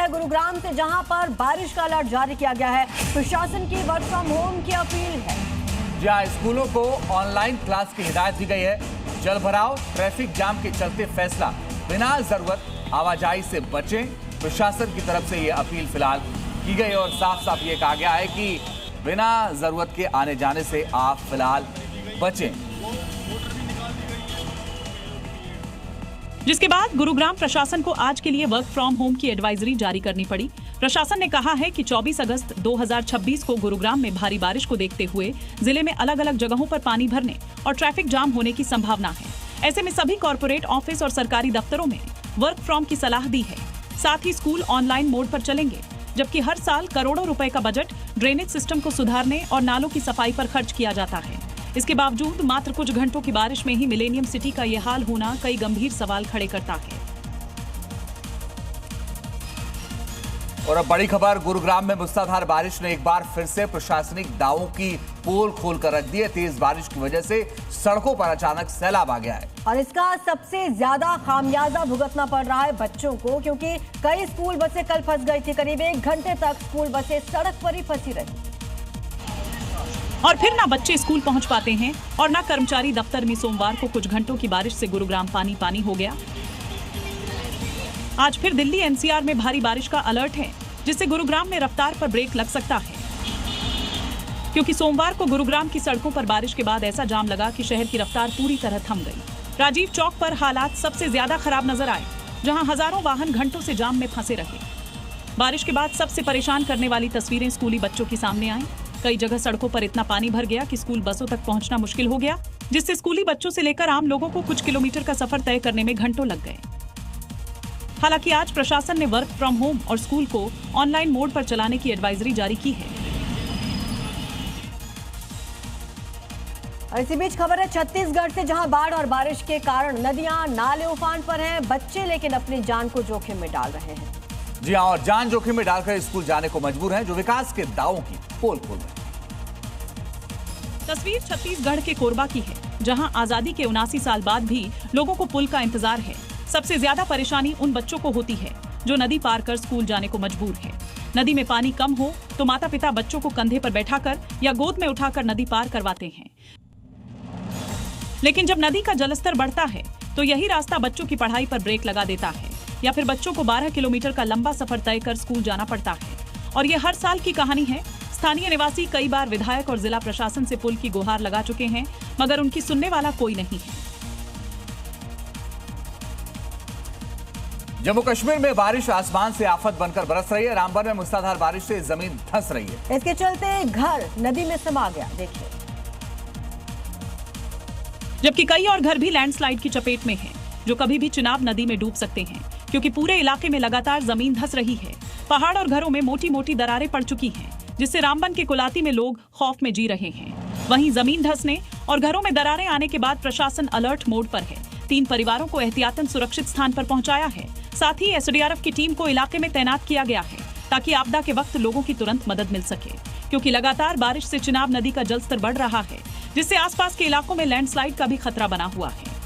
गुरुग्राम से, जहां पर बारिश का अलर्ट जारी किया गया है। प्रशासन की वर्क फ्रॉम होम की अपील है। जहां स्कूलों को ऑनलाइन क्लास की हिदायत दी गई है। जलभराव, ट्रैफिक जाम के चलते फैसला, बिना जरूरत आवाजाही से बचें। प्रशासन की तरफ से यह अपील फिलहाल की गई और साफ साफ ये कहा गया है कि बिना जरूरत के आने जाने से आप फिलहाल बचें। जिसके बाद गुरुग्राम प्रशासन को आज के लिए वर्क फ्रॉम होम की एडवाइजरी जारी करनी पड़ी। प्रशासन ने कहा है कि 24 अगस्त 2026 को गुरुग्राम में भारी बारिश को देखते हुए जिले में अलग अलग जगहों पर पानी भरने और ट्रैफिक जाम होने की संभावना है। ऐसे में सभी कॉर्पोरेट ऑफिस और सरकारी दफ्तरों में वर्क फ्रॉम की सलाह दी है। साथ ही स्कूल ऑनलाइन मोड पर चलेंगे, जबकि हर साल करोड़ों रुपए का बजट ड्रेनेज सिस्टम को सुधारने और नालों की सफाई पर खर्च किया जाता है। इसके बावजूद मात्र कुछ घंटों की बारिश में ही मिलेनियम सिटी का यह हाल होना कई गंभीर सवाल खड़े करता है। और अब बड़ी खबर, गुरुग्राम में मूसलाधार बारिश ने एक बार फिर से प्रशासनिक दावों की पोल खोलकर रख दी है। तेज बारिश की वजह से सड़कों पर अचानक सैलाब आ गया है और इसका सबसे ज्यादा खामियाजा भुगतना पड़ रहा है बच्चों को, क्योंकि कई स्कूल बसें कल फंस गई थी। करीब 1 घंटे तक स्कूल बसें सड़क पर ही फंसी रही और फिर ना बच्चे स्कूल पहुंच पाते हैं और ना कर्मचारी दफ्तर में। सोमवार को कुछ घंटों की बारिश से गुरुग्राम पानी पानी हो गया। आज फिर दिल्ली एनसीआर में भारी बारिश का अलर्ट है, जिससे गुरुग्राम में रफ्तार पर ब्रेक लग सकता है, क्योंकि सोमवार को गुरुग्राम की सड़कों पर बारिश के बाद ऐसा जाम लगा कि शहर की रफ्तार पूरी तरह थम गई। राजीव चौक पर हालात सबसे ज्यादा खराब नजर आए, जहां हजारों वाहन घंटों से जाम में फंसे रहे। बारिश के बाद सबसे परेशान करने वाली तस्वीरें स्कूली बच्चों की सामने आई। कई जगह सड़कों पर इतना पानी भर गया कि स्कूल बसों तक पहुंचना मुश्किल हो गया, जिससे स्कूली बच्चों से लेकर आम लोगों को कुछ किलोमीटर का सफर तय करने में घंटों लग गए। हालांकि आज प्रशासन ने वर्क फ्रॉम होम और स्कूल को ऑनलाइन मोड पर चलाने की एडवाइजरी जारी की है। और इसी बीच खबर है छत्तीसगढ़ से, जहां बाढ़ और बारिश के कारण नदियां नाले उफान पर हैं। बच्चे लेकिन अपनी जान को जोखिम में डाल रहे हैं। जी हाँ, और जान जोखिम में डालकर स्कूल जाने को मजबूर हैं, जो विकास के दावों की पोल खोल रहे हैं। तस्वीर छत्तीसगढ़ के कोरबा की है, जहां आजादी के 79 साल बाद भी लोगों को पुल का इंतजार है। सबसे ज्यादा परेशानी उन बच्चों को होती है जो नदी पार कर स्कूल जाने को मजबूर है। नदी में पानी कम हो तो माता पिता बच्चों को कंधे पर बैठाकर या गोद में उठाकर नदी पार करवाते हैं, लेकिन जब नदी का जलस्तर बढ़ता है तो यही रास्ता बच्चों की पढ़ाई पर ब्रेक लगा देता है, या फिर बच्चों को 12 किलोमीटर का लंबा सफर तय कर स्कूल जाना पड़ता है। और ये हर साल की कहानी है। स्थानीय निवासी कई बार विधायक और जिला प्रशासन से पुल की गुहार लगा चुके हैं, मगर उनकी सुनने वाला कोई नहीं है। जम्मू कश्मीर में बारिश आसमान से आफत बनकर बरस रही है। रामबन में मूसलाधार बारिश से जमीन धंस रही है। इसके चलते घर नदी में समा गया। देखिए, जबकि कई और घर भी लैंडस्लाइड की चपेट में हैं, जो कभी भी चिनाब नदी में डूब सकते हैं, क्योंकि पूरे इलाके में लगातार जमीन धंस रही है। पहाड़ और घरों में मोटी मोटी दरारें पड़ चुकी हैं, जिससे रामबन के कुलाती में लोग खौफ में जी रहे हैं। वहीं जमीन धंसने और घरों में दरारें आने के बाद प्रशासन अलर्ट मोड पर है। 3 परिवारों को एहतियातन सुरक्षित स्थान पर पहुंचाया है। साथ ही एसडीआरएफ की टीम को इलाके में तैनात किया गया है, ताकि आपदा के वक्त लोगों की तुरंत मदद मिल सके, क्योंकि लगातार बारिश से चिनाब नदी का जलस्तर बढ़ रहा है, जिससे आसपास के इलाकों में लैंडस्लाइड का भी खतरा बना हुआ है।